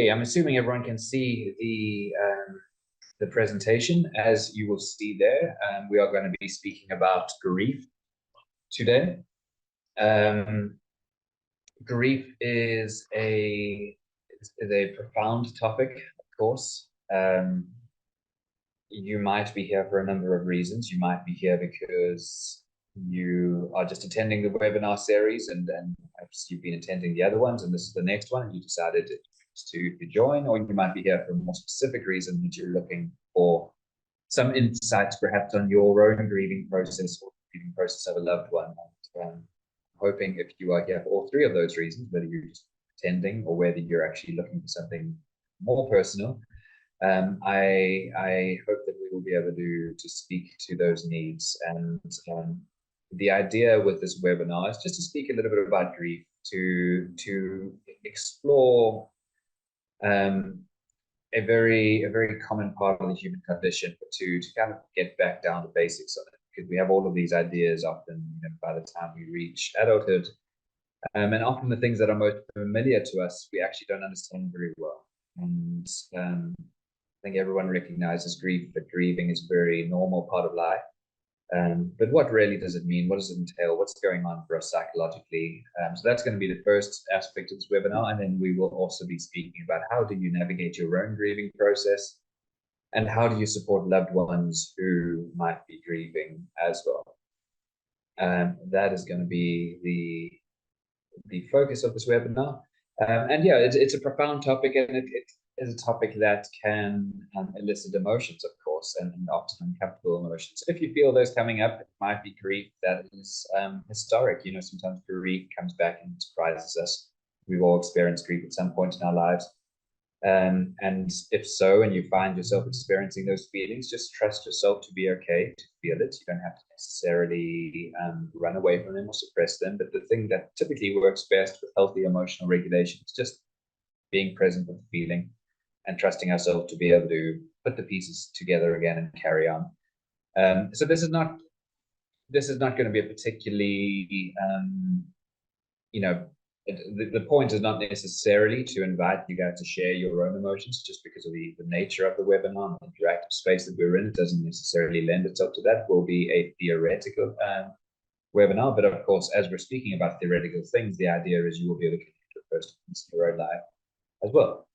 Okay, I'm assuming everyone can see the presentation. As you will see there, we are going to be speaking about grief today. Grief is a profound topic, of course. You might be here for a number of reasons. You might be here because you are just attending the webinar series, and perhaps you've been attending the other ones, and this is the next one, and you decided to join, or you might be here for a more specific reason that you're looking for some insights perhaps on your own grieving process or grieving process of a loved one. Hoping if you are here for all three of those reasons, whether you're just attending or whether you're actually looking for something more personal, I hope that we will be able to speak to those needs. And the idea with this webinar is just to speak a little bit about grief, to explore a very common part of the human condition, but to kind of get back down to basics of it, because we have all of these ideas often, by the time we reach adulthood, and often the things that are most familiar to us we actually don't understand very well. And I think everyone recognizes grief, but grieving is a very normal part of life. But what really does it mean? What does it entail? What's going on for us psychologically? So that's going to be the first aspect of this webinar. And then we will also be speaking about how do you navigate your own grieving process, and how do you support loved ones who might be grieving as well. That is going to be the focus of this webinar. And yeah, it's a profound topic, and it is a topic that can elicit emotions, of course, and often uncomfortable emotions. If you feel those coming up, it might be grief that is historic. Sometimes grief comes back and surprises us. We've all experienced grief at some point in our lives. And if so, and you find yourself experiencing those feelings, just trust yourself to be okay, to feel it. You don't have to necessarily run away from them or suppress them. But the thing that typically works best with healthy emotional regulation is just being present with the feeling and trusting ourselves to be able to put the pieces together again and carry on. So this is not going to be a particularly, the point is not necessarily to invite you guys to share your own emotions, just because of the nature of the webinar and the interactive space that we're in. It doesn't necessarily lend itself to that. It will be a theoretical webinar, but of course, as we're speaking about theoretical things, the idea is you will be able to connect with first in your own life as well.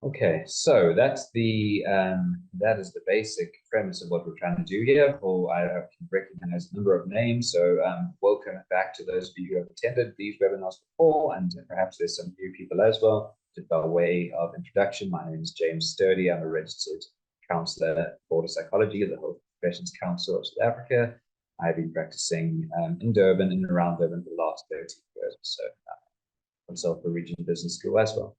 Okay, so that is the basic premise of what we're trying to do here. I can recognize a number of names, so welcome back to those of you who have attended these webinars before, and perhaps there's some new people as well. Just by way of introduction, my name is James Sturdee. I'm a registered counsellor for psychology at the Health Professions Council of South Africa. I've been practicing in Durban and around Durban for the last 30 years, so myself a regional business school as well.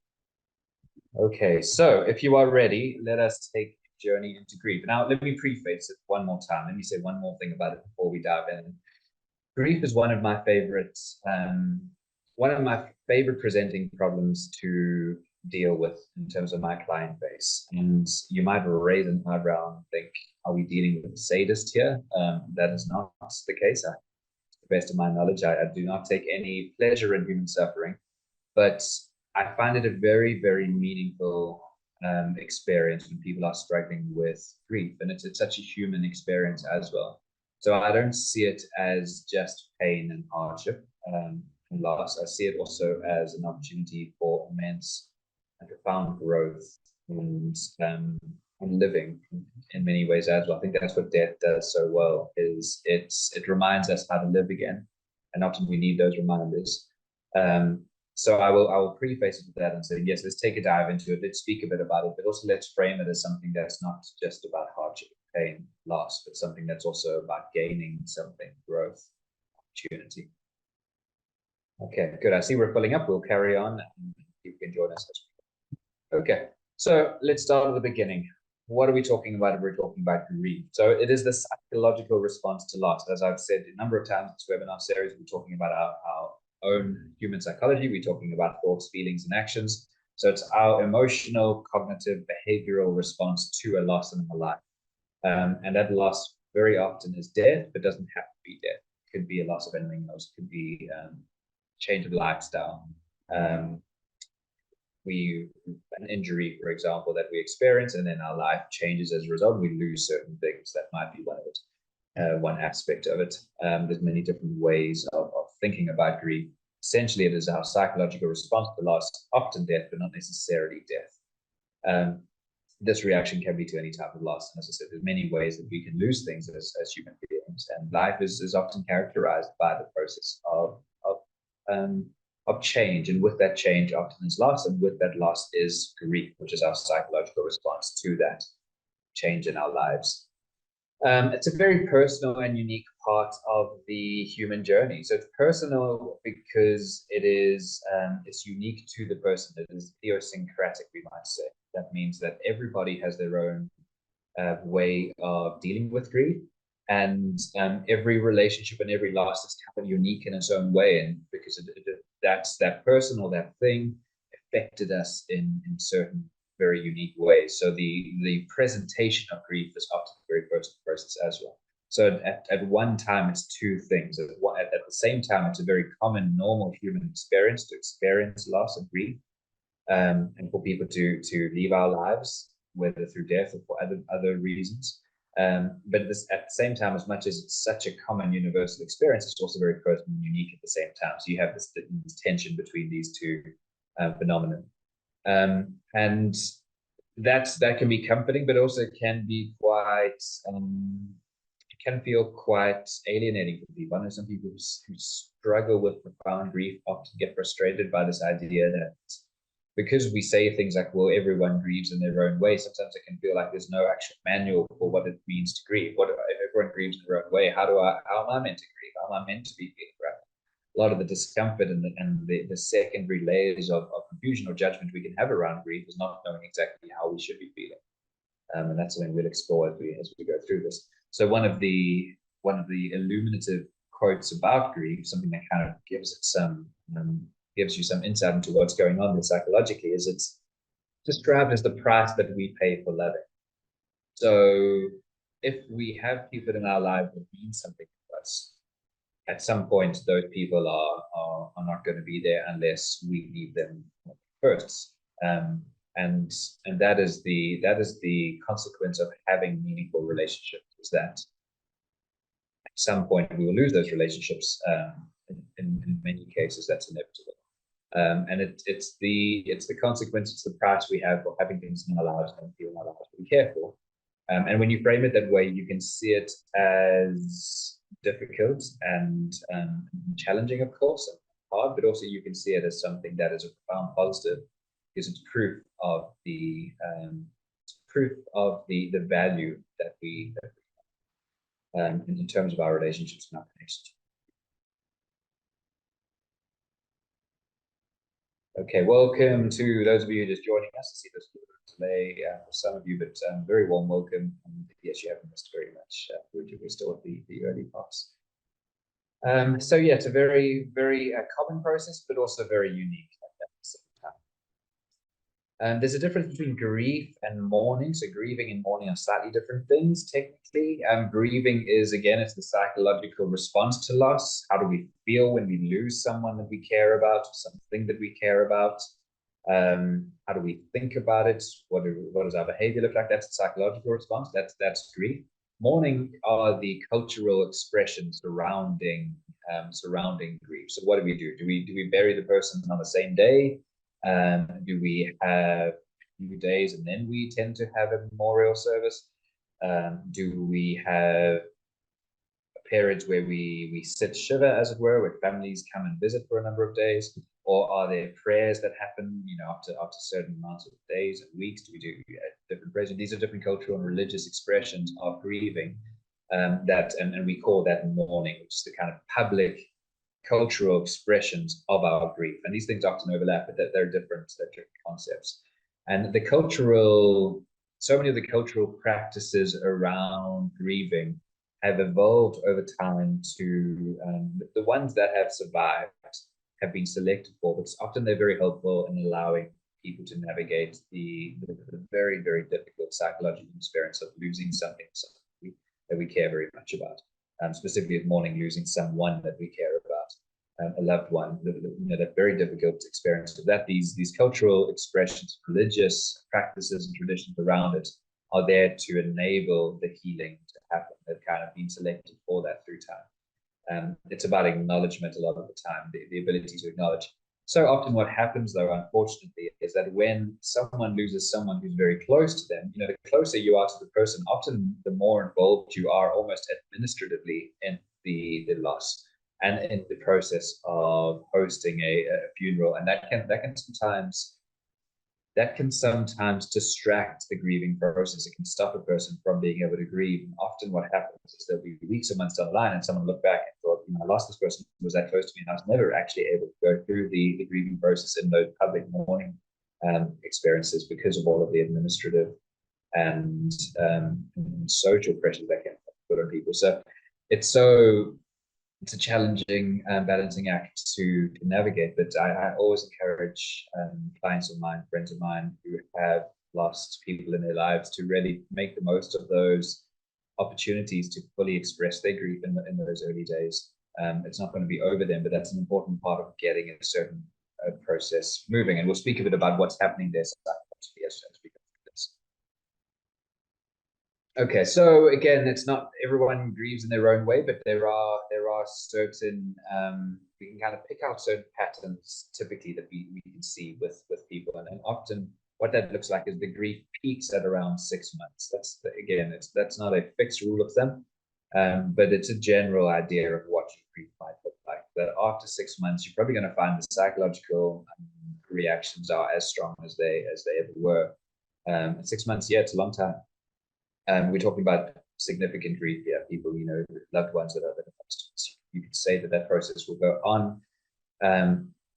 Okay, so if you are ready, let us take a journey into grief. Now, let me preface it one more time. Let me say one more thing about it before we dive in. Grief is one of my favorite presenting problems to deal with in terms of my client base. And you might raise an eyebrow and think, are we dealing with a sadist here? That is not the case. To the best of my knowledge, I do not take any pleasure in human suffering, but I find it a very, very meaningful experience when people are struggling with grief, and it's such a human experience as well. So I don't see it as just pain and hardship and loss. I see it also as an opportunity for immense and profound growth and living in many ways as well. I think that's what death does so well, is it reminds us how to live again, and often we need those reminders. So I will preface it with that and say, yes, let's take a dive into it. Let's speak a bit about it, but also let's frame it as something that's not just about hardship, pain, loss, but something that's also about gaining something, growth, opportunity. Okay, good. I see we're filling up. We'll carry on, and you can join us. Okay, so let's start at the beginning. What are we talking about if we're talking about grief? So it is the psychological response to loss. As I've said a number of times in this webinar series, we're talking about our own human psychology. We're talking about thoughts, feelings, and actions. So it's our emotional, cognitive, behavioral response to a loss in our life. And that loss very often is death, but doesn't have to be death. It could be a loss of anything else. It could be change of lifestyle. an injury, for example, that we experience, and then our life changes as a result. We lose certain things. That might be one of it, one aspect of it. There's many different ways of thinking about grief. Essentially, it is our psychological response to loss, often death, but not necessarily death. This reaction can be to any type of loss. And as I said, there's many ways that we can lose things as human beings. And life is often characterized by the process of change. And with that change often is loss. And with that loss is grief, which is our psychological response to that change in our lives. It's a very personal and unique part of the human journey. So it's personal because it's unique to the person. It is idiosyncratic, we might say. That means that everybody has their own way of dealing with grief, and every relationship and every loss is kind of unique in its own way. And because that's that person or that thing affected us in certain very unique ways. So the presentation of grief is often a very personal process as well. So at one time, it's two things. At the same time, it's a very common, normal human experience to experience loss and grief, and for people to leave our lives, whether through death or for other reasons. But at the same time, as much as it's such a common universal experience, it's also very personal and unique at the same time. So you have this tension between these two phenomena. And that can be comforting, but also can be quite it can feel quite alienating for people. I know some people who struggle with profound grief often get frustrated by this idea that because we say things like, well, everyone grieves in their own way, sometimes it can feel like there's no actual manual for what it means to grieve. What if everyone grieves in their own way? How am I meant to grieve? How am I meant to be feeling right? A lot of the discomfort and the secondary layers of confusion or judgment we can have around grief is not knowing exactly how we should be feeling. And that's something we'll explore as we go through this. So one of the illuminative quotes about grief, something that kind of gives you some insight into what's going on there psychologically, is it's described as the price that we pay for loving. So if we have people in our life that mean something to us, at some point those people are not going to be there unless we leave them first. And that is the consequence of having meaningful relationships, is that at some point we will lose those relationships. In many cases, that's inevitable. And it's the consequence, it's the price we have for having things in our lives and people in our lives to be careful. And when you frame it that way, you can see it as difficult and challenging, of course, and hard, but also you can see it as something that is a profound positive, because it's proof of the value that we in terms of our relationships and our connections. Okay, welcome to those of you just joining us. I see this delay for some of you, but very warm welcome. And yes, you haven't missed very much. We're still at the early parts. So yeah, it's a very, very common process, but also very unique at the same time. There's a difference between grief and mourning. So grieving and mourning are slightly different things, technically. Grieving is, again, it's the psychological response to loss. How do we feel when we lose someone that we care about, or something that we care about? How do we think about it? What does our behavior look like? That's a psychological response. That's grief. Mourning are the cultural expressions surrounding grief. So what do? Do we bury the person on the same day? Do we have a few days and then we tend to have a memorial service? Do we have periods where we sit shiva, as it were, where families come and visit for a number of days? Or are there prayers that happen, after certain amounts of days and weeks? Do we do different prayers? These are different cultural and religious expressions of grieving, and we call that mourning, which is the kind of public cultural expressions of our grief. And these things often overlap, but they're different concepts. And so many of the cultural practices around grieving have evolved over time to the ones that have survived have been selected for, but often they're very helpful in allowing people to navigate the very, very difficult psychological experience of losing something that we care very much about, specifically at mourning, losing someone that we care about. a loved one, that very difficult experience. That these cultural expressions, religious practices and traditions around it are there to enable the healing to happen. They've kind of been selected for that through time. It's about acknowledgement a lot of the time, the ability to acknowledge. So often what happens, though, unfortunately, is that when someone loses someone who's very close to them, the closer you are to the person, often the more involved you are almost administratively in the loss and in the process of hosting a funeral. And that can sometimes distract the grieving process. It can stop a person from being able to grieve. And often what happens is there'll be weeks or months down the line and someone look back and thought, I lost this person who was that close to me, and I was never actually able to go through the grieving process in those public mourning experiences because of all of the administrative and social pressures that can put on people. So it's a challenging balancing act to navigate, but I always encourage clients of mine, friends of mine who have lost people in their lives to really make the most of those opportunities to fully express their grief in those early days. It's not going to be over them, but that's an important part of getting a certain process moving. And we'll speak a bit about what's happening there as we go through this. Okay, so again, it's not everyone grieves in their own way, but there are certain we can kind of pick out certain patterns typically that we can see with people, and often what that looks like is the grief peaks at around 6 months. That's not a fixed rule of thumb, but it's a general idea of what your grief might look like. That after 6 months, you're probably going to find the psychological reactions are as strong as they ever were. 6 months, yeah, it's a long time. We're talking about significant grief here. People, loved ones that are lost. You could say that process will go on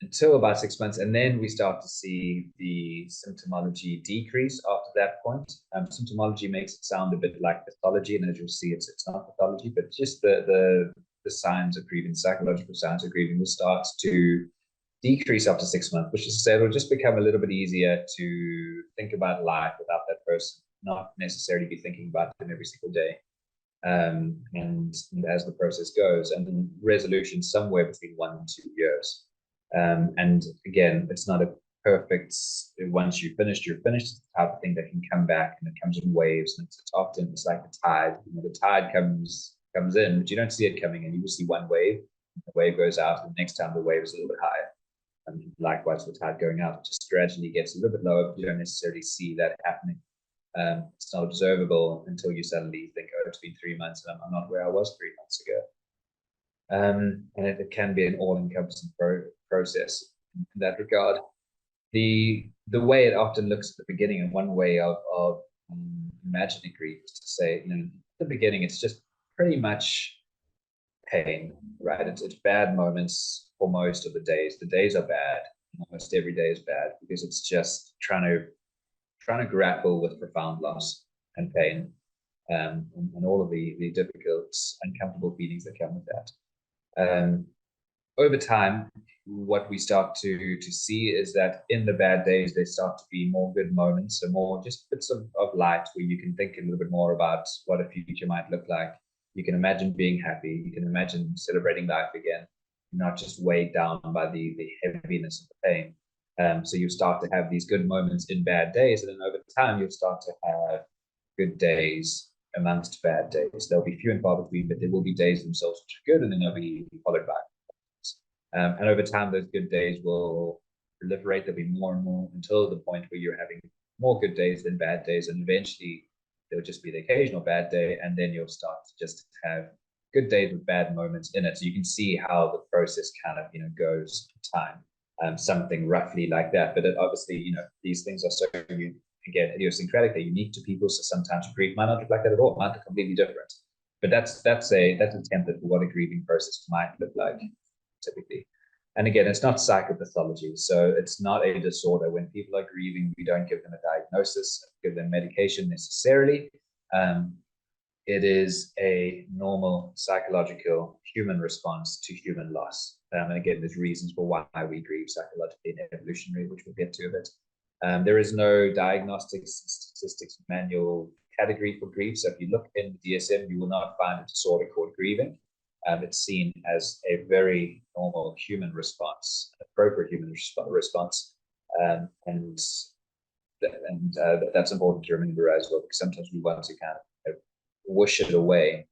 until about 6 months, and then we start to see the symptomology decrease after that point. Symptomology makes it sound a bit like pathology, and as you'll see, it's not pathology, but just the signs of grieving, psychological signs of grieving will start to decrease after 6 months, which is to say it'll just become a little bit easier to think about life without that person, not necessarily be thinking about them every single day. And as the process goes, and then resolution somewhere between 1 and 2 years. And again, it's not a perfect, once you're finished, you're finished. It's the type of thing that can come back, and it comes in waves. And it's like the tide. The tide comes in, but you don't see it coming in. You just see one wave, the wave goes out, and the next time the wave is a little bit higher. And likewise, the tide going out, it just gradually gets a little bit lower, but you don't necessarily see that happening. It's not observable until you suddenly think, oh, it's been 3 months and I'm not where I was 3 months ago. And it can be an all-encompassing process in that regard. The way it often looks at the beginning, and one way of imagining grief is to say, at the beginning, it's just pretty much pain, right? It's bad moments for most of the days. The days are bad. Almost every day is bad because it's just trying to grapple with profound loss and pain, and all of the difficult, uncomfortable feelings that come with that. Over time, what we start to see is that in the bad days, there start to be more good moments, and more just bits of light where you can think a little bit more about what a future might look like. You can imagine being happy. You can imagine celebrating life again, not just weighed down by the heaviness of the pain. So you start to have these good moments in bad days, and then over time you'll start to have good days amongst bad days. There'll be few and far between, but there will be days themselves which are good, and then they'll be followed by. And over time, those good days will proliferate. There'll be more and more until the point where you're having more good days than bad days, and eventually there'll just be the occasional bad day, and then you'll start to just have good days with bad moments in it. So you can see how the process kind of goes through time. Something roughly like that. But obviously, these things are so, again, idiosyncratic. They're unique to people. So sometimes grief might not look like that at all. It might look completely different. But that's a template for what a grieving process might look like typically. And again, it's not psychopathology. So it's not a disorder. When people are grieving, we don't give them a diagnosis, give them medication necessarily. It is a normal psychological human response to human loss. And again, there's reasons for why we grieve psychologically and evolutionary, which we'll get to a bit. There is no diagnostics statistics manual category for grief. So if you look in the DSM, you will not find a disorder called grieving. it's seen as a very normal human response, appropriate human response, and that's important to remember as well, because sometimes we want to kind of wish it away,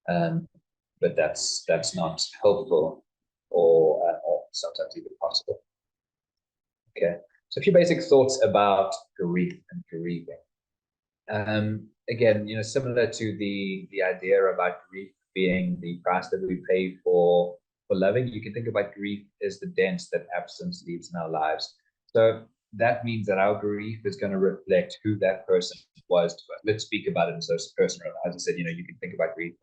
but that's not helpful or sometimes even possible. Okay, so a few basic thoughts about grief and grieving. Again, similar to the idea about grief being the price that we pay for loving, you can think about grief as the dent that absence leaves in our lives. So that means that our grief is going to reflect who that person was to us. Let's speak about it as a person. As I said, you can think about grief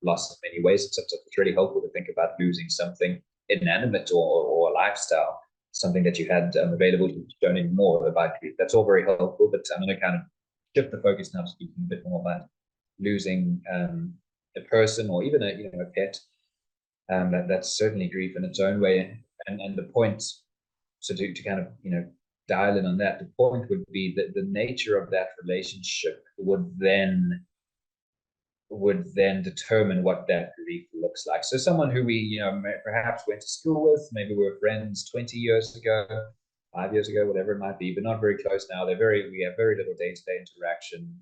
loss in many ways. It's really helpful to think about losing something inanimate or a lifestyle, something that you had available to you don't anymore about grief. That's all very helpful, but I'm going to kind of shift the focus now, speaking a bit more about losing a person or even a pet. That's certainly grief in its own way. And the point, so to kind of dial in on that, the point would be that the nature of that relationship would then determine what that grief looks like. So someone who we perhaps went to school with, maybe we were friends 20 years ago, 5 years ago, whatever it might be, but not very close now. We have very little day-to-day interaction.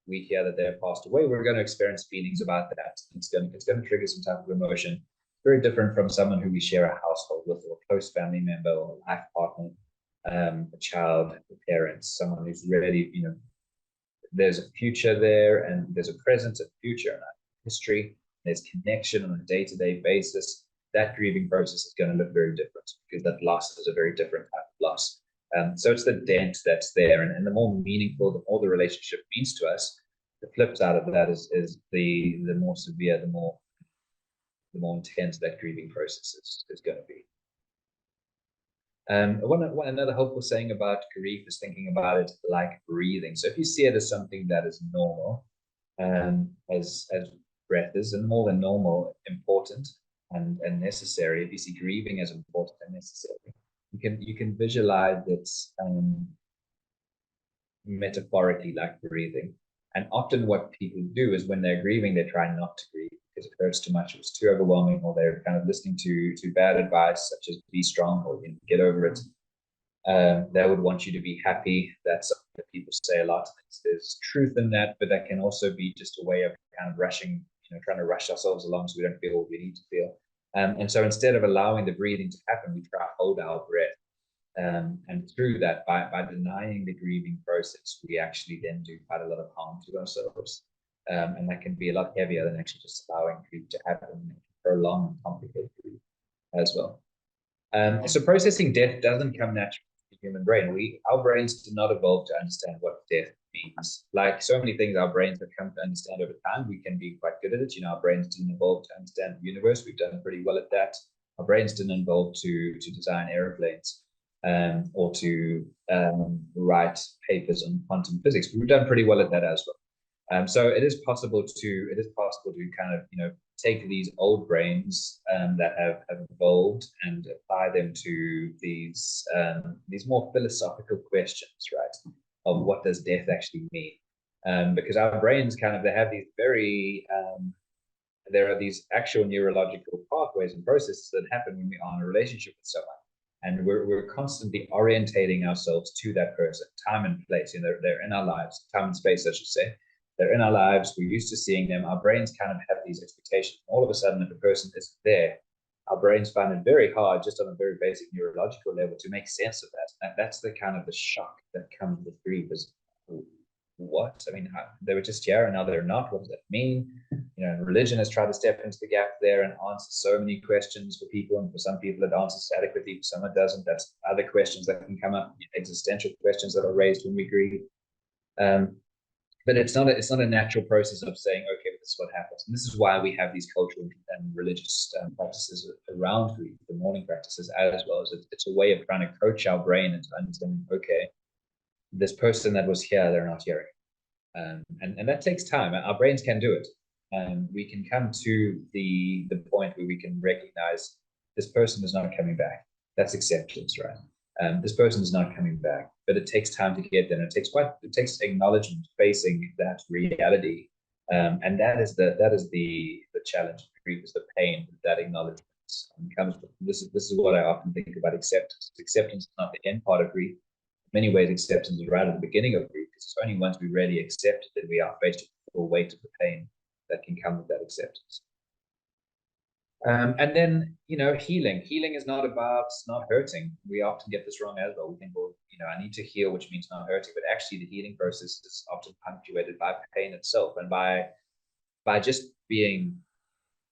We hear that they've passed away. We're going to experience feelings about that. It's going to trigger some type of emotion. Very different from someone who we share a household with, or a close family member, or a life partner, a child, a parent, someone who's really, there's a future there, and there's a present and future and a history. There's connection on a day-to-day basis. That grieving process is going to look very different, because that loss is a very different type of loss. So it's the dent that's there, and the more meaningful, the more the relationship means to us. The flip side of that is the more severe, the more intense that grieving process is going to be. Another helpful saying about grief is thinking about it like breathing. So if you see it as something that is normal, as breath is, and more than normal, important and necessary. If you see grieving as important and necessary, you can visualize it metaphorically like breathing. And often what people do is, when they're grieving, they try not to grieve because it hurts too much, it's too overwhelming, or they're kind of listening to bad advice, such as be strong or get over it. They would want you to be happy. That's something that people say a lot. There's truth in that, but that can also be just a way of kind of rushing, trying to rush ourselves along so we don't feel what we need to feel. And so instead of allowing the breathing to happen, we try to hold our breath. And through that, by denying the grieving process, we actually then do quite a lot of harm to ourselves. And that can be a lot heavier than actually just allowing grief to happen and prolong and complicate grief as well. So processing death doesn't come naturally to the human brain. Our brains did not evolve to understand what death means. Like so many things our brains have come to understand over time, we can be quite good at it. Our brains didn't evolve to understand the universe. We've done pretty well at that. Our brains didn't evolve to design airplanes. Or to write papers on quantum physics. We've done pretty well at that as well. So it is possible to kind of take these old brains that have evolved and apply them to these more philosophical questions, right? Of what does death actually mean? Because our brains they have these very there are these actual neurological pathways and processes that happen when we are in a relationship with someone. And we're constantly orientating ourselves to that person, time and place. They're in our lives, time and space, I should say. They're in our lives. We're used to seeing them. Our brains kind of have these expectations. All of a sudden, if a person isn't there, our brains find it very hard, just on a very basic neurological level, to make sense of that. And that's the kind of the shock that comes with grief. Is what? I mean, they were just here and now they're not. What does that mean? Religion has tried to step into the gap there and answer so many questions for people, and for some people it answers adequately, for some it doesn't. That's other questions that can come up, existential questions that are raised when we grieve. But it's not a natural process of saying, okay, this is what happens. And this is why we have these cultural and religious practices around grief, the mourning practices, as well as it's a way of trying to coach our brain into understanding, okay, this person that was here, they're not hearing. And that takes time. Our brains can do it. We can come to the point where we can recognize this person is not coming back. That's acceptance, right? This person is not coming back, but it takes time to get there. It takes acknowledgement, facing that reality And that is the challenge of grief, is the pain that acknowledgement comes from. This is what I often think about acceptance. Acceptance is not the end part of grief. In many ways, acceptance is right at the beginning of grief. It's only once we really accept it that we are faced with the full weight of the pain that can come with that acceptance. And then, healing. Healing is not about not hurting. We often get this wrong as well. We think, well, I need to heal, which means not hurting. But actually, the healing process is often punctuated by pain itself, and by just being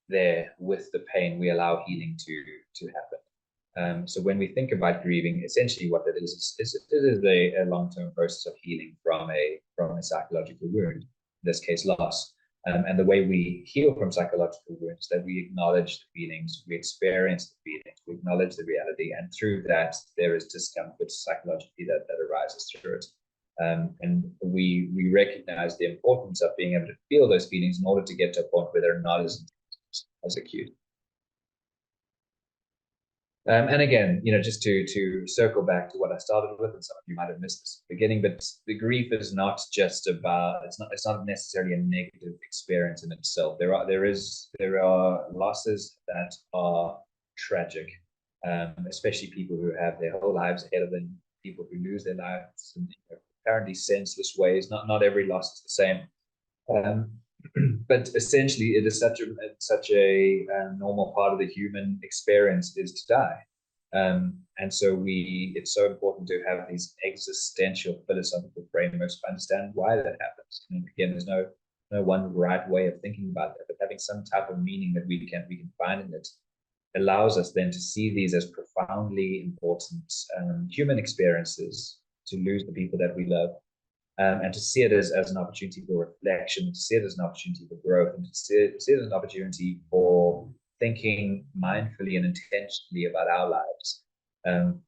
there with the pain, we allow healing to happen. So when we think about grieving, essentially what that is it is a long-term process of healing from a psychological wound, in this case, loss. And the way we heal from psychological wounds, that we acknowledge the feelings, we experience the feelings, we acknowledge the reality, and through that, there is discomfort psychologically that arises through it. And we recognize the importance of being able to feel those feelings in order to get to a point where they're not as acute. And again, just to circle back to what I started with, and some of you might have missed this at the beginning, but the grief is not just about, it's not necessarily a negative experience in itself. There are losses that are tragic, especially people who have their whole lives ahead of them, people who lose their lives in apparently senseless ways. Not every loss is the same. Um, but essentially, it is such a normal part of the human experience is to die. And so it's so important to have these existential philosophical frameworks to understand why that happens. And again, there's no one right way of thinking about that, but having some type of meaning that we can find in it allows us then to see these as profoundly important human experiences, to lose the people that we love, and to see it as an opportunity for reflection, to see it as an opportunity for growth, and to see it as an opportunity for thinking mindfully and intentionally about our lives. Um,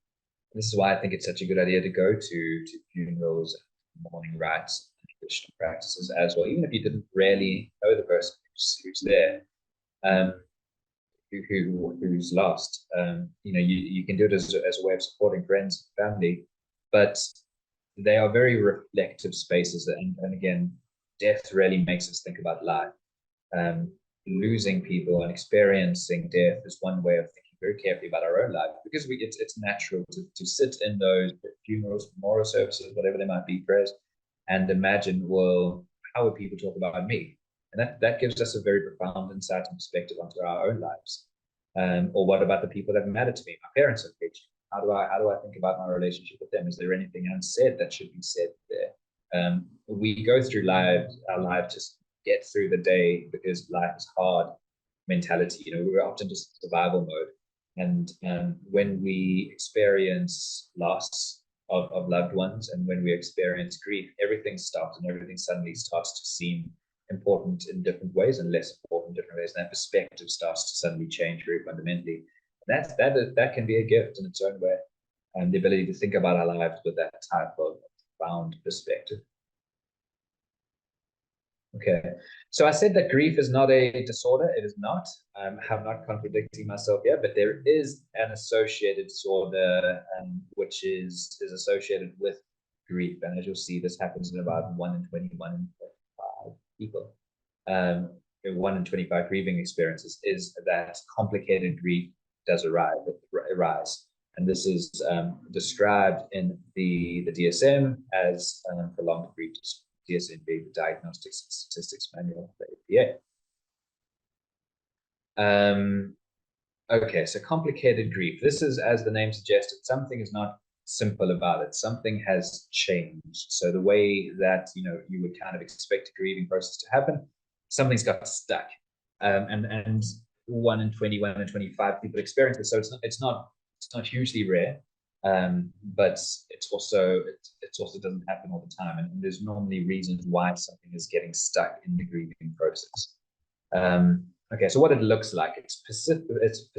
this is why I think it's such a good idea to go to funerals and mourning rites and traditional practices as well, even if you didn't really know the person who's there, um, who's lost. You can do it as a way of supporting friends and family, but they are very reflective spaces. And again, death really makes us think about life. Um, Losing people and experiencing death is one way of thinking very carefully about our own life, because it's natural to sit in those funerals, memorial services, whatever they might be, prayers, and imagine, well, how would people talk about me? And that gives us a very profound insight and perspective onto our own lives. Or what about the people that matter to me? My parents have aged. How do I think about my relationship with them? Is there anything unsaid that should be said there? We go through our life just get through the day because life is hard mentality. We're often just in survival mode. And when we experience loss of loved ones, and when we experience grief, everything stops and everything suddenly starts to seem important in different ways and less important in different ways. And that perspective starts to suddenly change very fundamentally. That can be a gift in its own way, and the ability to think about our lives with that type of profound perspective. Okay, so I said that grief is not a disorder. It is not. I'm not contradicting myself here, but there is an associated disorder, which is associated with grief. And as you'll see, this happens in about 1 in 20, 1 in 25 people. 1 in 25 grieving experiences is that complicated grief does arise. And this is described in the DSM as prolonged grief disorder. DSM being the Diagnostics and Statistics Manual of the APA. Okay, so complicated grief. This is, as the name suggested, something is not simple about it. Something has changed. So the way that you would kind of expect a grieving process to happen, something's got stuck. And 1 in 20, 1 in 25 people experience this. So it's not hugely rare. But it also doesn't happen all the time, and there's normally reasons why something is getting stuck in the grieving process. Okay, so what it looks like, it's symptoms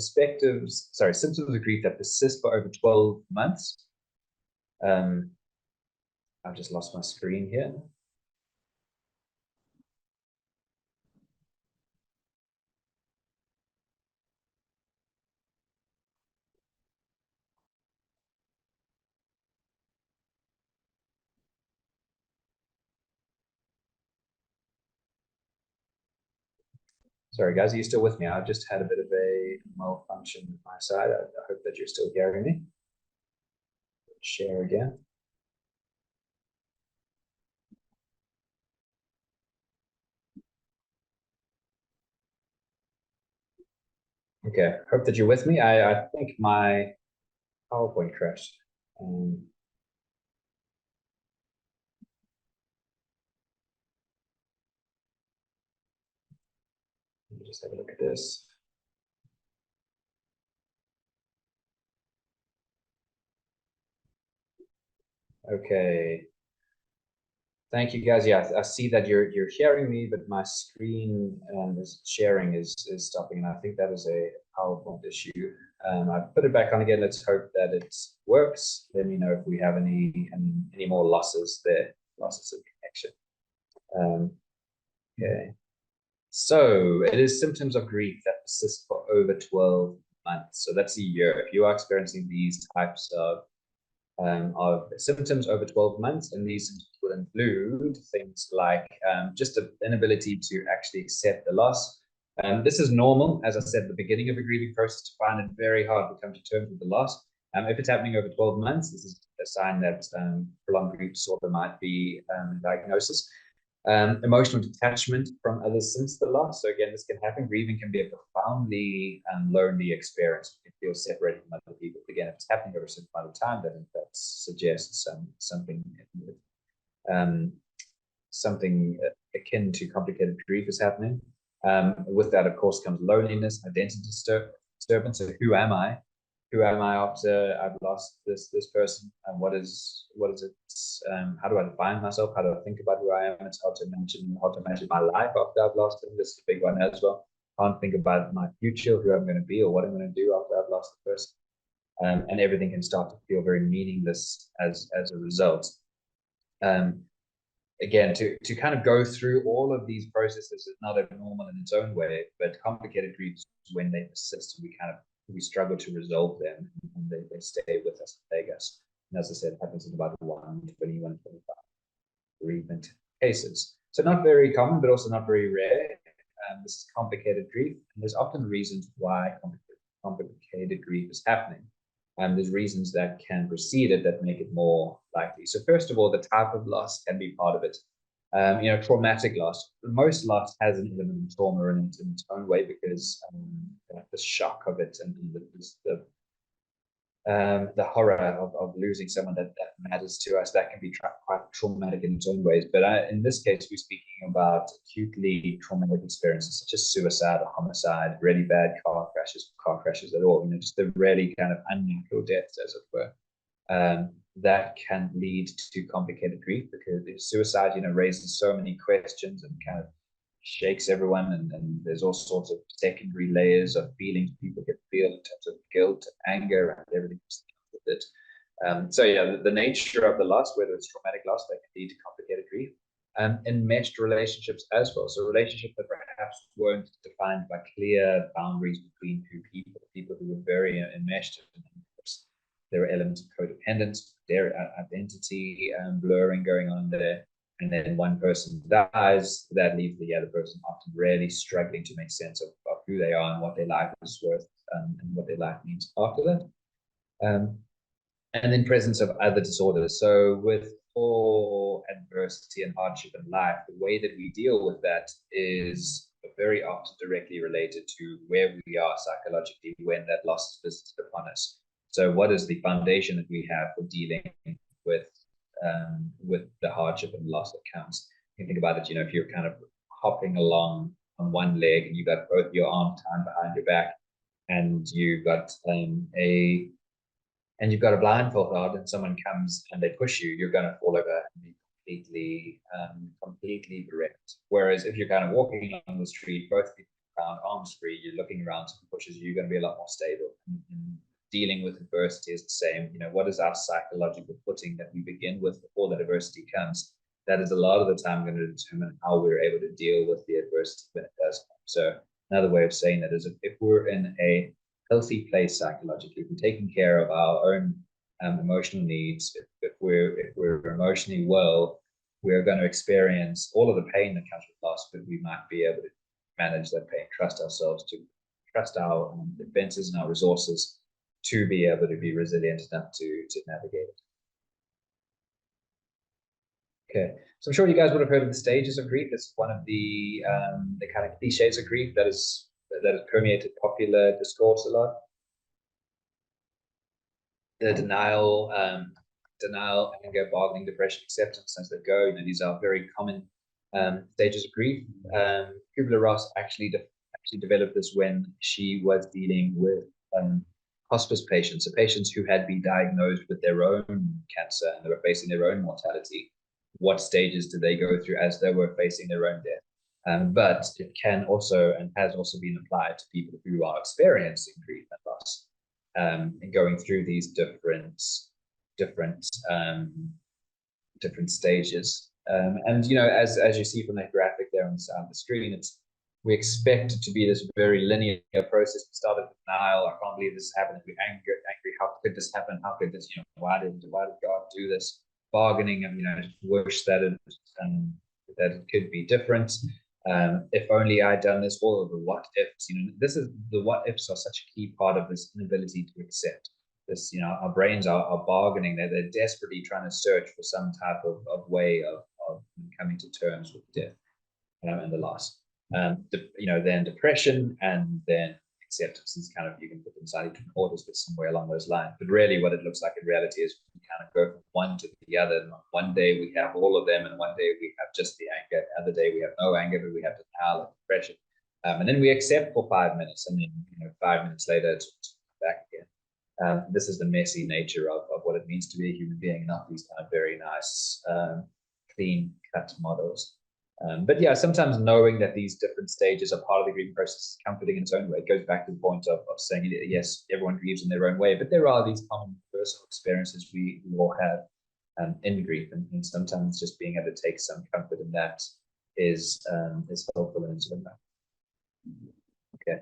of grief that persist for over 12 months. I've just lost my screen here. Sorry, guys, are you still with me? I've just had a bit of a malfunction on my side. I hope that you're still hearing me. Share again. Okay, hope that you're with me. I think my PowerPoint crashed. Let me just have a look at this. Okay. Thank you, guys. Yeah, I see that you're hearing me, but my screen is sharing is stopping, and I think that is a PowerPoint issue. I put it back on again. Let's hope that it works. Let me know if we have any more losses there, losses of connection. Okay. So it is symptoms of grief that persist for over 12 months. So that's a year. If you are experiencing these types of symptoms over 12 months, and these symptoms will include things like just the inability to actually accept the loss. This is normal, as I said at the beginning of a grieving process, to find it very hard to come to terms with the loss. If it's happening over 12 months, this is a sign that prolonged grief disorder might be a diagnosis. Emotional detachment from others since the loss. So again, this can happen. Grieving can be a profoundly lonely experience. You feel separated from other people. Again, if it's happening over a certain amount of time, then that suggests um, something akin to complicated grief is happening. With that, of course, comes loneliness, identity disturbance. So who am I? Who am I after I've lost this person? And what is it? How do I define myself? How do I think about who I am? It's hard to imagine my life after I've lost him. This is a big one as well. I can't think about my future, who I'm going to be, or what I'm going to do after I've lost the person. And everything can start to feel very meaningless as a result. Again, to kind of go through all of these processes is not abnormal in its own way, but complicated griefs, when they persist, we struggle to resolve them, and they stay with us, plague us. And as I said, it happens in about 1/21, 25 bereavement cases. So not very common, but also not very rare. This is complicated grief, and there's often reasons why complicated grief is happening. There's reasons that can precede it that make it more likely. So first of all, the type of loss can be part of it. Traumatic loss. Most loss has an element of trauma in its own way, because the shock of it, and the horror of losing someone that matters to us, that can be quite traumatic in its own ways. But in this case, we're speaking about acutely traumatic experiences such as suicide or homicide, really bad car crashes at all, just the really kind of unnatural deaths, as it were. That can lead to complicated grief, because suicide, raises so many questions and kind of shakes everyone, and there's all sorts of secondary layers of feelings people can feel in terms of guilt, anger, and everything with it. So yeah, the nature of the loss, whether it's traumatic loss, that can lead to complicated grief. Enmeshed relationships as well. So relationships that perhaps weren't defined by clear boundaries between people who were very enmeshed. There are elements of codependence, their identity blurring going on there. And then one person dies, that leaves the other person often really struggling to make sense of who they are and what their life is worth, and what their life means after that. And then presence of other disorders. So with all adversity and hardship in life, the way that we deal with that is very often directly related to where we are psychologically when that loss is visited upon us. So what is the foundation that we have for dealing with the hardship and loss that comes? You can think about it, if you're kind of hopping along on one leg and you've got both your arms tied behind your back, and you've got a blindfold on, and someone comes and they push you, you're going to fall over and be completely bereft. Whereas if you're kind of walking on the street, both feet around, arms free, you're looking around, someone pushes you, you're going to be a lot more stable. And dealing with adversity is the same. What is our psychological footing that we begin with before that adversity comes? That is a lot of the time going to determine how we're able to deal with the adversity when it does come. So another way of saying that is, if we're in a healthy place psychologically, if we're taking care of our own emotional needs, if we're emotionally well, we're going to experience all of the pain that comes with loss, but we might be able to manage that pain, trust ourselves, to trust our defenses and our resources to be able to be resilient enough to navigate it. Okay, so I'm sure you guys would have heard of the stages of grief. It's one of the kind of cliches of grief that has permeated popular discourse a lot. The denial, anger, bargaining, depression, acceptance as they go. You know, these are very common stages of grief. Kubler-Ross actually developed this when she was dealing with hospice patients, so patients who had been diagnosed with their own cancer and they were facing their own mortality. What stages did they go through as they were facing their own death? But it can also and has also been applied to people who are experiencing grief and loss, and going through these different stages. And you know, as you see from that graphic there on the side of the screen, we expect it to be this very linear process. We start with denial. I can't believe this happened. We're angry. How could this happen? How could this? You know, why did God do this? Bargaining, and you know, wish that it could be different. If only I'd done this. All of the what ifs. You know, the what ifs are such a key part of this inability to accept. This, you know, our brains are bargaining. They're desperately trying to search for some type of way of coming to terms with death and the loss. You know, then depression and then acceptance is kind of, you can put them inside different orders, but somewhere along those lines. But really, what it looks like in reality is we kind of go from one to the other. And one day we have all of them, and one day we have just the anger. The other day we have no anger, but we have denial and depression. And then we accept for 5 minutes, and then 5 minutes later it's back again. This is the messy nature of what it means to be a human being, not these kind of very nice, clean cut models. But yeah, sometimes knowing that these different stages are part of the grieving process is comforting in its own way. It goes back to the point of saying, yes, everyone grieves in their own way, but there are these common personal experiences we all have in grief, and sometimes just being able to take some comfort in that is helpful in its own way. Okay.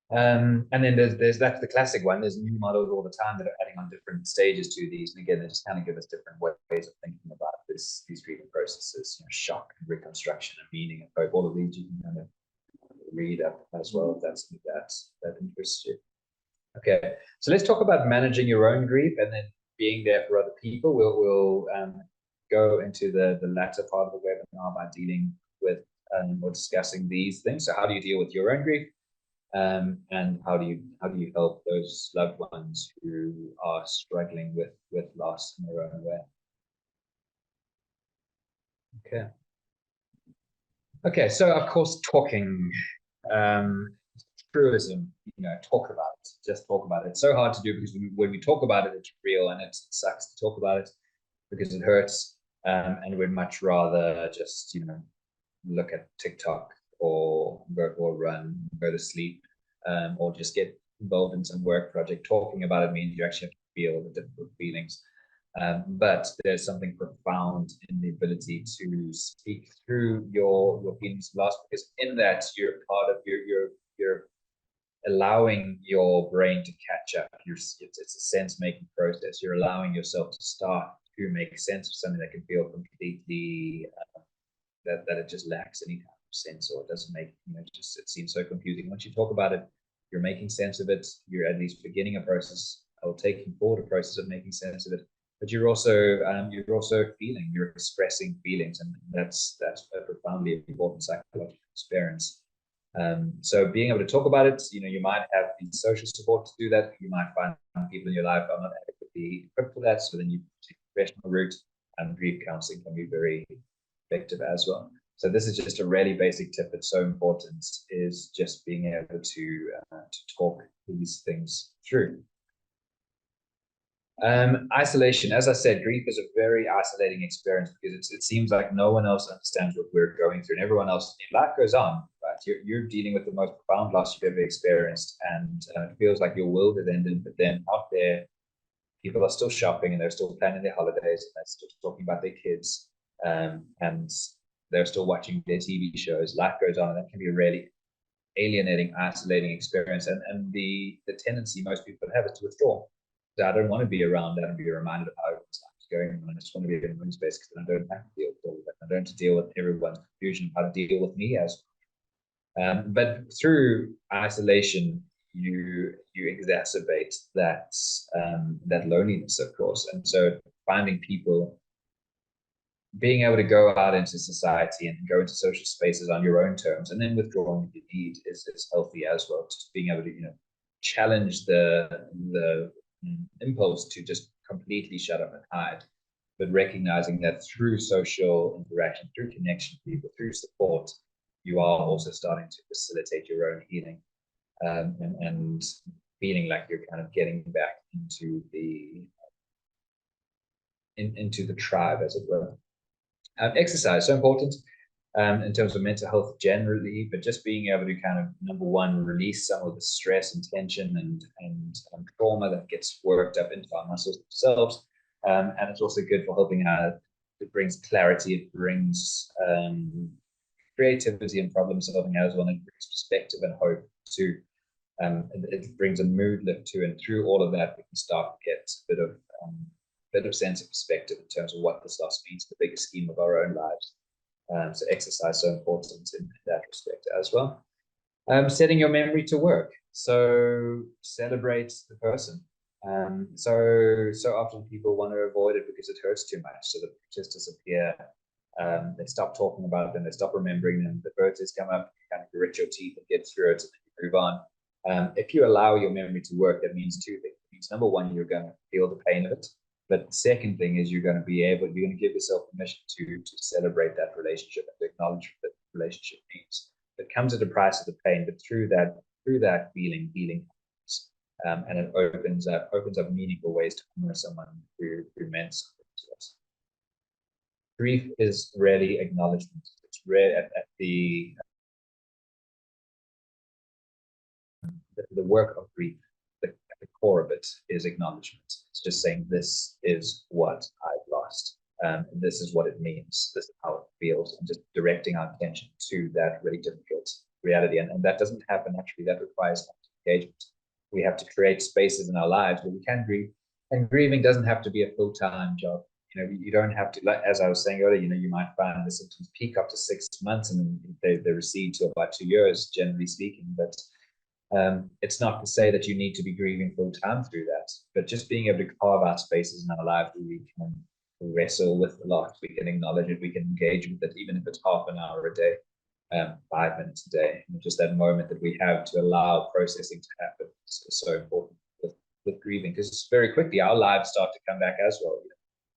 And then that's the classic one. There's new models all the time that are adding on different stages to these, and again, they just kind of give us different ways of thinking about these grieving processes. You know, shock and reconstruction and meaning and hope. All of these you can kind of read up as well if that's something that interests you. Okay, so let's talk about managing your own grief and then being there for other people. We'll go into the latter part of the webinar by dealing with or discussing these things. So how do you deal with your own grief? And how do you help those loved ones who are struggling with loss in their own way? Okay, so of course talking, truism, talk about it, just talk about it. It's so hard to do because when we talk about it, it's real, and it sucks to talk about it because it hurts, and we'd much rather just look at TikTok or go for a run, go to sleep, or just get involved in some work project. Talking about it means you actually have to feel the difficult feelings. But there's something profound in the ability to speak through your feelings of loss, because in that you're part of you're allowing your brain to catch up. It's a sense-making process. You're allowing yourself to start to make sense of something that can feel completely that it just lacks any kind of sense, or it doesn't make it seems so confusing. Once you talk about it, you're making sense of it. You're at least beginning a process, or taking forward a process of making sense of it. But you're also feeling, you're expressing feelings, and that's a profoundly important psychological experience. So being able to talk about it, you might have the social support to do that. You might find people in your life are not adequately equipped for that. So then you take a professional route, and grief counseling can be very effective as well. So this is just a really basic tip that's so important, is just being able to talk these things through. Isolation. As I said, grief is a very isolating experience because it seems like no one else understands what we're going through, and everyone else, life goes on, right? You're dealing with the most profound loss you've ever experienced, and it feels like your world has ended. But then out there, people are still shopping, and they're still planning their holidays, and they're still talking about their kids, and they're still watching their TV shows. Life goes on, and that can be a really alienating, isolating experience. And the tendency most people have is to withdraw. So I don't want to be around that and be reminded of how everyone's life is going on. I just want to be in one space because then I don't have to deal with all of that. I don't have to deal with everyone's confusion of how to deal with me as But through isolation, you exacerbate that loneliness, of course. And so finding people, being able to go out into society and go into social spaces on your own terms, and then withdrawing if you need is healthy as well. Just being able to, challenge the impulse to just completely shut up and hide, but recognizing that through social interaction, through connection, people, through support, you are also starting to facilitate your own healing, and feeling like you're kind of getting back into the tribe, as it were. Exercise so important in terms of mental health generally, but just being able to kind of, number one, release some of the stress and tension and trauma that gets worked up into our muscles themselves. And it's also good for helping out. It brings clarity, it brings creativity and problem solving as well, and it brings perspective and hope too. It brings a mood lift too, and through all of that, we can start to get a bit of sense of perspective in terms of what this loss means, the bigger scheme of our own lives. So exercise so important in that respect as well. Setting your memory to work. So celebrate the person. So often people want to avoid it because it hurts too much, so the pictures disappear. They stop talking about them, they stop remembering them. The birthdays come up, you kind of grit your teeth and get through it, and then you move on. If you allow your memory to work, that means two things. It means, number one, you're going to feel the pain of it. But the second thing is you're going to give yourself permission to celebrate that relationship and to acknowledge what the relationship means. It comes at the price of the pain, but through that feeling, healing happens. And it opens up meaningful ways to honor someone who meant something to us. Grief is really acknowledgement. It's rare at the work of grief. The core of it is acknowledgement. It's just saying, this is what I've lost. This is what it means. This is how it feels, and just directing our attention to that really difficult reality. And that doesn't happen naturally. That requires engagement. We have to create spaces in our lives where we can grieve. And grieving doesn't have to be a full-time job. You don't have to, like, as I was saying earlier, you might find the symptoms peak up to 6 months and they recede to about 2 years, generally speaking. But it's not to say that you need to be grieving full time through that, but just being able to carve out spaces in our life where we can wrestle with the loss, we can acknowledge it, we can engage with it, even if it's half an hour a day, 5 minutes a day. And just that moment that we have to allow processing to happen is so important with grieving, because very quickly our lives start to come back as well.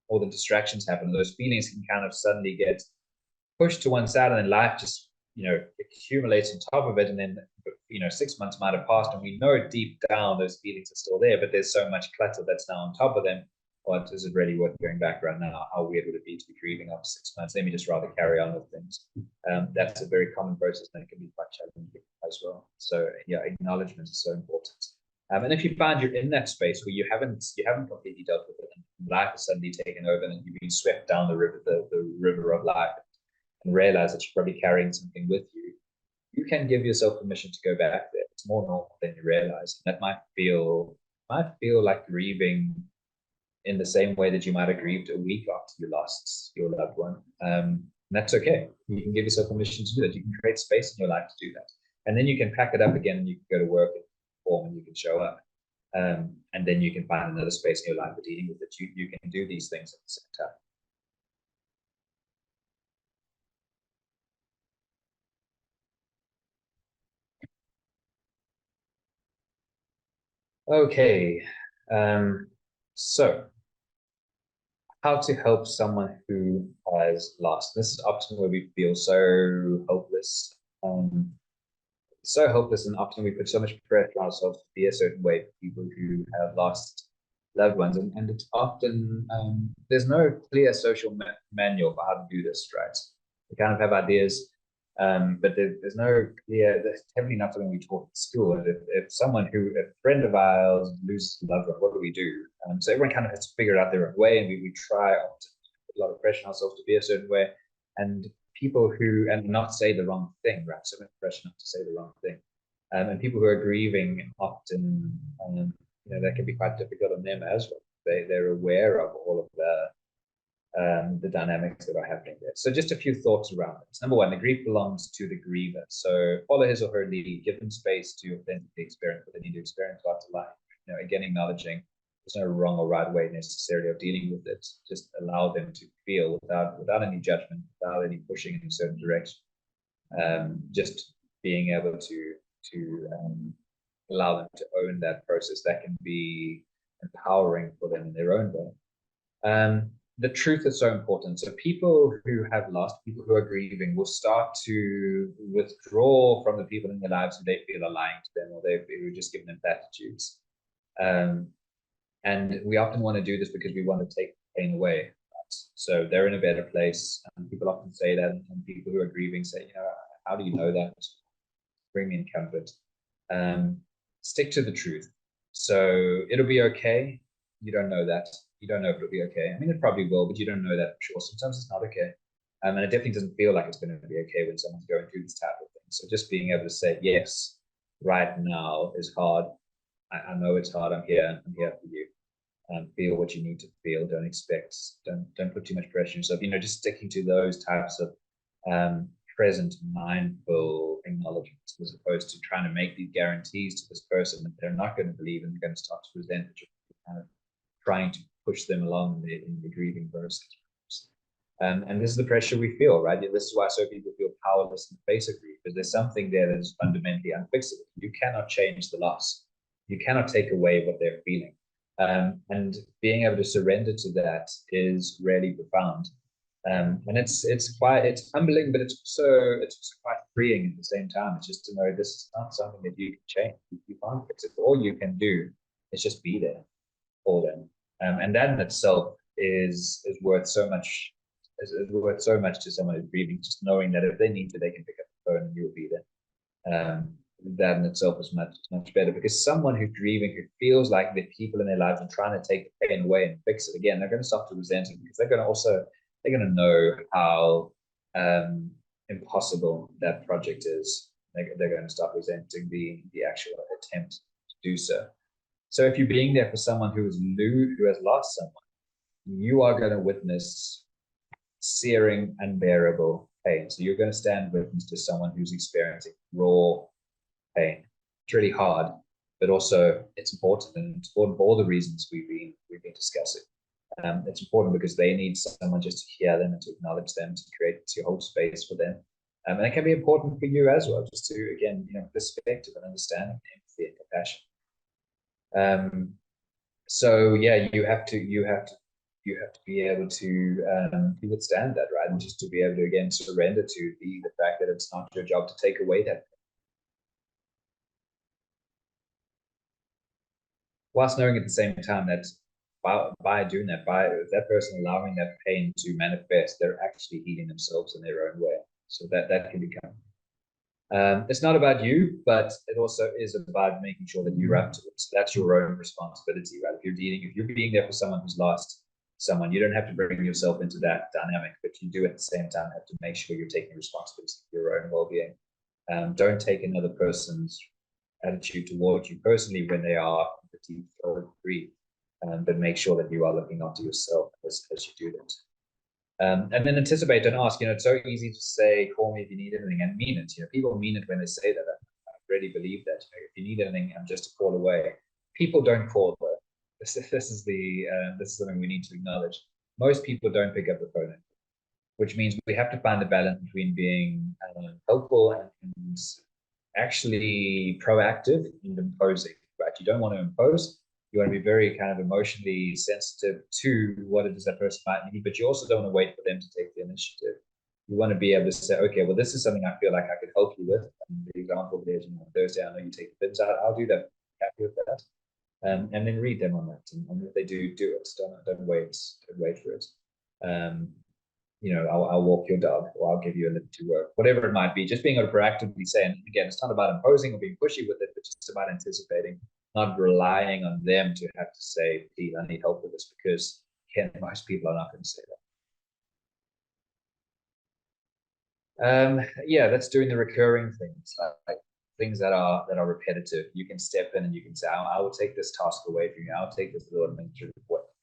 All the distractions happen, those feelings can kind of suddenly get pushed to one side, and then life just accumulates on top of it. And then 6 months might have passed, and we know deep down those feelings are still there, but there's so much clutter that's now on top of them. What is it really worth going back right now? How weird would it be to be grieving after 6 months? Let me just rather carry on with things. That's a very common process, and it can be quite challenging as well. So yeah, acknowledgement is so important. And if you find you're in that space where you haven't completely dealt with it, and life has suddenly taken over, and you've been swept down the river of life, and realize that you're probably carrying something with you, you can give yourself permission to go back there. It's more normal than you realize. And that might feel like grieving in the same way that you might have grieved a week after you lost your loved one. And that's okay. You can give yourself permission to do that. You can create space in your life to do that. And then you can pack it up again, and you can go to work and perform, and you can show up. And then you can find another space in your life for dealing with it. You can do these things at the same time. Okay. So how to help someone who has lost. This is often where we feel so helpless. And often we put so much pressure on ourselves to be a certain way for people who have lost loved ones. And it's often, there's no clear social manual for how to do this, right? We kind of have ideas, but there's no clear, there's definitely not something we taught at school. And if a friend of ours loses a loved one, what do we do? So everyone kind of has to figure it out their own way, and we try often to put a lot of pressure on ourselves to be a certain way. And people who, and not say the wrong thing, right? So much pressure not to say the wrong thing. And people who are grieving often, that can be quite difficult on them as well. They're aware of all of the dynamics that are happening there. So just a few thoughts around it. Number one, the grief belongs to the griever. So follow his or her lead, give them space to authentically experience what they need to experience after life. Again, acknowledging there's no wrong or right way necessarily of dealing with it. Just allow them to feel without any judgment, without any pushing in a certain direction. Just being able to allow them to own that process, that can be empowering for them in their own way. The truth is so important. So people who have lost, people who are grieving, will start to withdraw from the people in their lives who they feel are lying to them, or who just given them platitudes. And we often want to do this because we want to take pain away. Right? So they're in a better place. And people often say that, and people who are grieving say, how do you know that? Bring me in comfort. Stick to the truth. So it'll be okay. You don't know that. You don't know if it'll be okay. I mean, it probably will, but you don't know that for sure. Sometimes it's not okay. And it definitely doesn't feel like it's going to be okay when someone's going through this type of thing. So just being able to say, yes, right now is hard. I know it's hard. I'm here for you. Feel what you need to feel. Don't put too much pressure on yourself. Just sticking to those types of present, mindful acknowledgements, as opposed to trying to make these guarantees to this person that they're not going to believe and they're going to start to resent, that you're kind of trying to push them along in the grieving process. And this is the pressure we feel, right? This is why so people feel powerless in the face of grief, because there's something there that is fundamentally unfixable. You cannot change the loss. You cannot take away what they're feeling. And being able to surrender to that is really profound. And it's humbling, but it's quite freeing at the same time. It's just to know this is not something that you can change. You can't fix it. All you can do is just be there for them. And that in itself is worth so much. Is worth so much to someone who's grieving. Just knowing that if they need to, they can pick up the phone and you will be there. That in itself is much better, because someone who's grieving, who feels like the people in their lives are trying to take the pain away and fix it again, they're going to start to resent it, because they're going to know how impossible that project is. They're going to start resenting the actual attempt to do so. So if you're being there for someone who has lost someone, you are going to witness searing, unbearable pain. So you're going to stand witness to someone who's experiencing raw pain. It's really hard, but also it's important, and it's important for all the reasons we've been discussing. It's important because they need someone just to hear them and to acknowledge them, to hold space for them. And it can be important for you as well, just to, again, perspective and understanding, empathy and compassion. So yeah, you have to be able to withstand that, right? And just to be able to, again, surrender to the fact that it's not your job to take away that, whilst knowing at the same time that by doing that, by that person allowing that pain to manifest, they're actually healing themselves in their own way. So that can become. It's not about you, but it also is about making sure that you're up to it. So that's your own responsibility, right? If you're being there for someone who's lost someone, you don't have to bring yourself into that dynamic, but you do at the same time have to make sure you're taking responsibility for your own well-being. Don't take another person's attitude towards you personally when they are fatigued or grief, but make sure that you are looking after yourself as you do that. And then anticipate and ask. It's so easy to say, call me if you need anything, and mean it. People mean it when they say that. I really believe that. If you need anything, I'm just a call away. People don't call though. This is something we need to acknowledge. Most people don't pick up the phone, which means we have to find the balance between being helpful and actually proactive and imposing. Right? You don't want to impose. You want to be very kind of emotionally sensitive to what it is that person might need, but you also don't want to wait for them to take the initiative. You want to be able to say, okay, well, this is something I feel like I could help you with. And the example there is, on Thursday, I know you take the bins out. I'll do that. Happy with that. And then read them on that. And if they do it. Don't wait for it. I'll walk your dog, or I'll give you a lift to work, whatever it might be. Just being able to proactively say, and again, it's not about imposing or being pushy with it, but just about anticipating, not relying on them to have to say, please, I need help with this, because again, most people are not going to say that. That's doing the recurring things, like things that are repetitive. You can step in and you can say, I will take this task away from you. I'll take this little administrative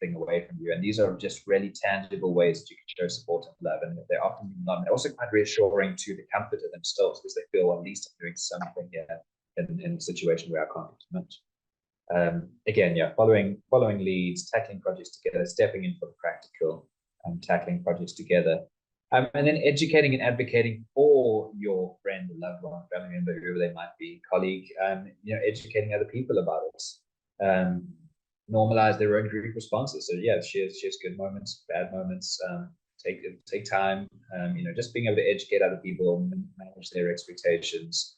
everything away from you. And these are just really tangible ways that you can show support and love. And they're often not, they're also quite reassuring to the comfort of themselves, because they feel, well, at least I'm doing something here in a situation where I can't do too much. Again, yeah, following leads, tackling projects together, stepping in for the practical, tackling projects together, and then educating and advocating for your friend, loved one, family member, whoever they might be, colleague, educating other people about it. Normalize their own grief responses. So yeah, shares good moments, bad moments. Take time. Just being able to educate other people, manage their expectations.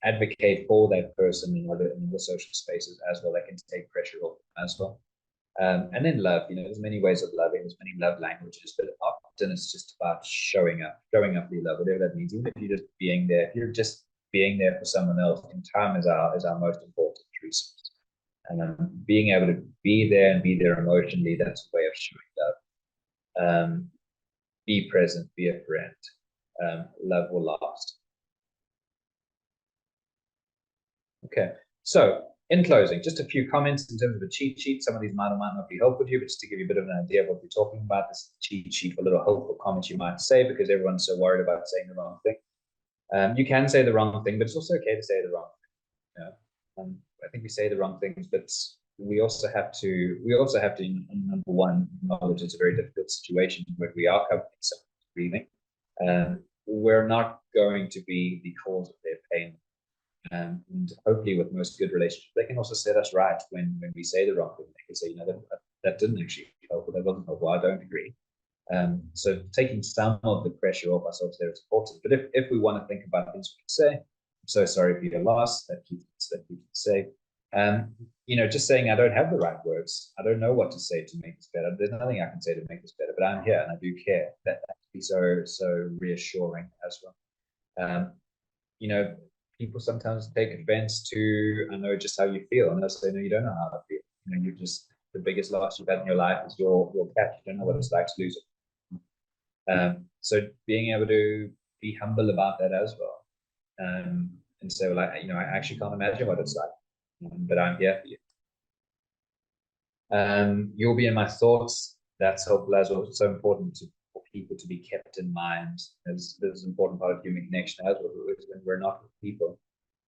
Advocate for that person in other social spaces as well. That can take pressure off as well. And then love. There's many ways of loving. There's many love languages, but often it's just about showing up for your love, whatever that means. Even if you're just being there, if you're just being there for someone else, and time is our most important resource. And being able to be there and be there emotionally, that's a way of showing love. Be present, be a friend. Love will last. Okay, so in closing, just a few comments in terms of a cheat sheet. Some of these might or might not be helpful to you, but just to give you a bit of an idea of what we're talking about, this cheat sheet for little helpful comments you might say, because everyone's so worried about saying the wrong thing. You can say the wrong thing, but it's also okay to say the wrong thing. I think we say the wrong things, but we also have to number one, acknowledge it's a very difficult situation where we are covering someone's grieving. We're not going to be the cause of their pain. And hopefully with most good relationships, they can also set us right when we say the wrong thing. They can say, that didn't actually help, or that wasn't helpful, I don't agree. So taking some of the pressure off ourselves there is important. But if we want to think about things we can say, I'm so sorry for your loss, that you can say. Just saying, I don't have the right words. I don't know what to say to make this better. There's nothing I can say to make this better, but I'm here and I do care. That can be so reassuring as well. People sometimes take offense to, I know just how you feel, and they'll say, no, you don't know how I feel. You're just, the biggest loss you've had in your life is your cat. You don't know what it's like to lose it. So being able to be humble about that as well, and say, well, I actually can't imagine what it's like, but I'm here for you. You'll be in my thoughts. That's helpful as well. It's so important for people to be kept in mind. As this is an important part of human connection as well. When we're not with people,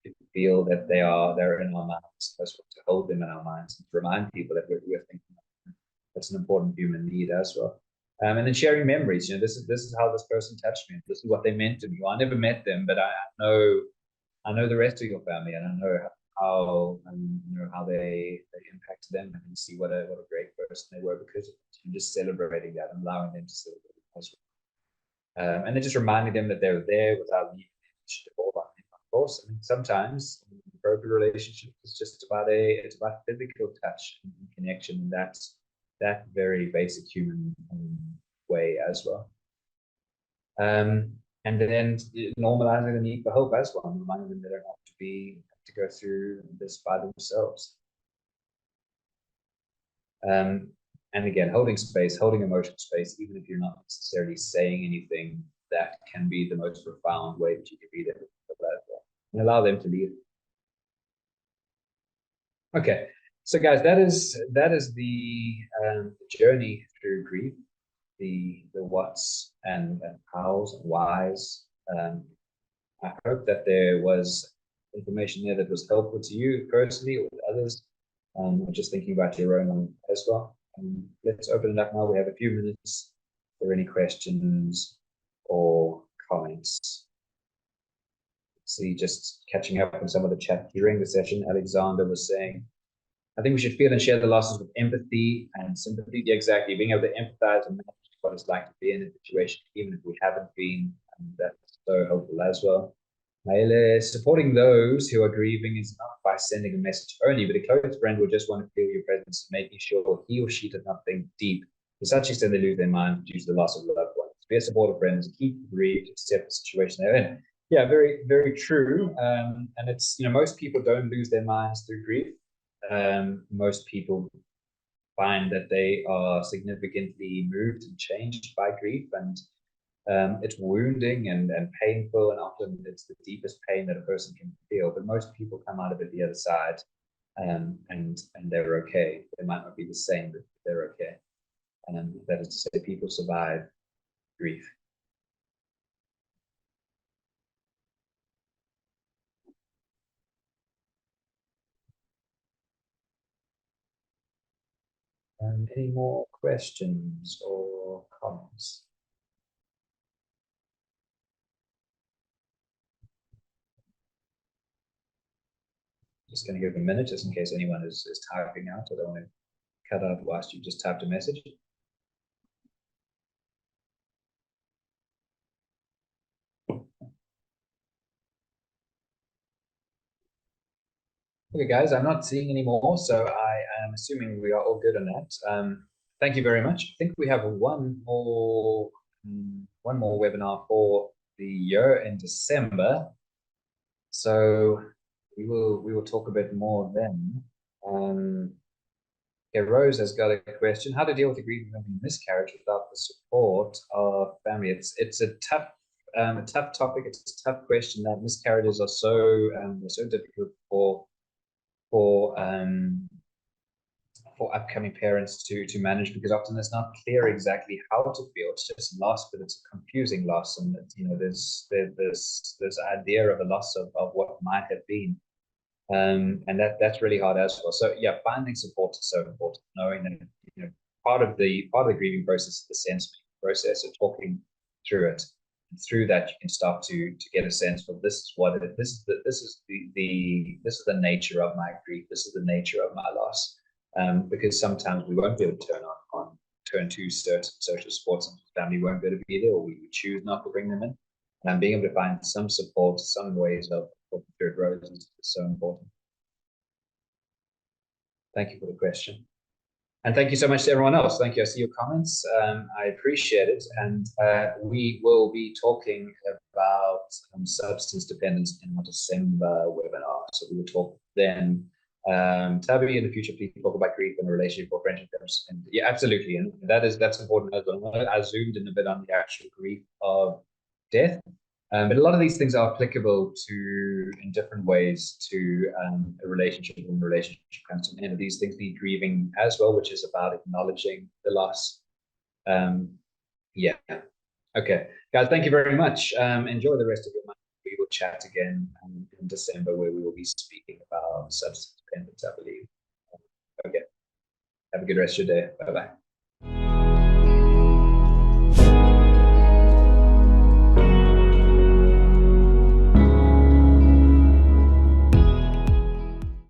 to feel that they're in our minds, as well, to hold them in our minds, and to remind people that we're thinking of them. That's an important human need as well. And then sharing memories. This is how this person touched me. This is what they meant to me. Well, I never met them, but I know the rest of your family, and I know how they impacted them, and you see what a great person they were because of it. And just celebrating that and allowing them to celebrate it as well. And then just reminding them that they're there without needing to fall on them. Of course, sometimes in broken relationships, it's just about physical touch and connection, and that's that very basic human way as well. And then normalizing the need for hope as well, and reminding them they don't have to go through this by themselves. And again, holding space, holding emotional space, even if you're not necessarily saying anything, that can be the most profound way that you can be there for that as well, and allow them to lead. Okay, so guys, that is the journey through grief, the what's and how's and why's. I hope that there was information there that was helpful to you personally or with others. Just thinking about your own as well. Let's open it up now. We have a few minutes. Are there any questions or comments? See, just catching up on some of the chat during the session, Alexander was saying, I think we should feel and share the losses with empathy and sympathy. Yeah, exactly. Being able to empathize and manage what it's like to be in a situation, even if we haven't been, that's so helpful as well. Maile, supporting those who are grieving is not by sending a message only, but a close friend will just want to feel your presence, making sure he or she does not think deep to such extent they lose their mind due to the loss of a loved one. Be a supportive friend is a key to grieve, to accept the situation they're in. Yeah, very, very true. And it's, most people don't lose their minds through grief. Most people find that they are significantly moved and changed by grief, and it's wounding and painful, and often it's the deepest pain that a person can feel, but most people come out of it the other side and they're okay. They might not be the same, but they're okay. And that is to say, people survive grief. Any more questions or comments? Just going to give a minute just in case anyone is typing out. I don't want to cut out whilst you just typed a message. Okay, guys, I'm not seeing any more, so I am assuming we are all good on that. Thank you very much. I think we have one more webinar for the year in December, so we will talk a bit more then. Okay, Rose has got a question: how to deal with a grieving miscarriage without the support of family? It's a tough topic. It's a tough question. That miscarriages are so difficult for um, for upcoming parents to manage, because often it's not clear exactly how to feel. It's just loss, but it's a confusing loss, and there's this idea of a loss of what might have been, and that's really hard as well. So yeah, finding support is so important. Knowing that part of the grieving process is the sense process of talking through it. And through that, you can start to get a sense for this is what it is. This is the nature of my grief. This is the nature of my loss. Because sometimes we won't be able to turn to certain social supports, and family won't be able to be there, or we choose not to bring them in. And being able to find some support, some ways of through growth is so important. Thank you for the question. And thank you so much to everyone else. Thank you. I see your comments. I appreciate it. And we will be talking about substance dependence in our December webinar. So we will talk then. Tabby, in the future, please talk about grief and relationship or friendship. And yeah, absolutely. And that's important as well. I zoomed in a bit on the actual grief of death. But a lot of these things are applicable in different ways to a relationship. When a relationship comes to an end, these things need grieving as well, which is about acknowledging the loss. Yeah. Okay, guys, thank you very much. Enjoy the rest of your month. We will chat again in December, where we will be speaking about substance dependence, I believe. Okay. Have a good rest of your day. Bye-bye.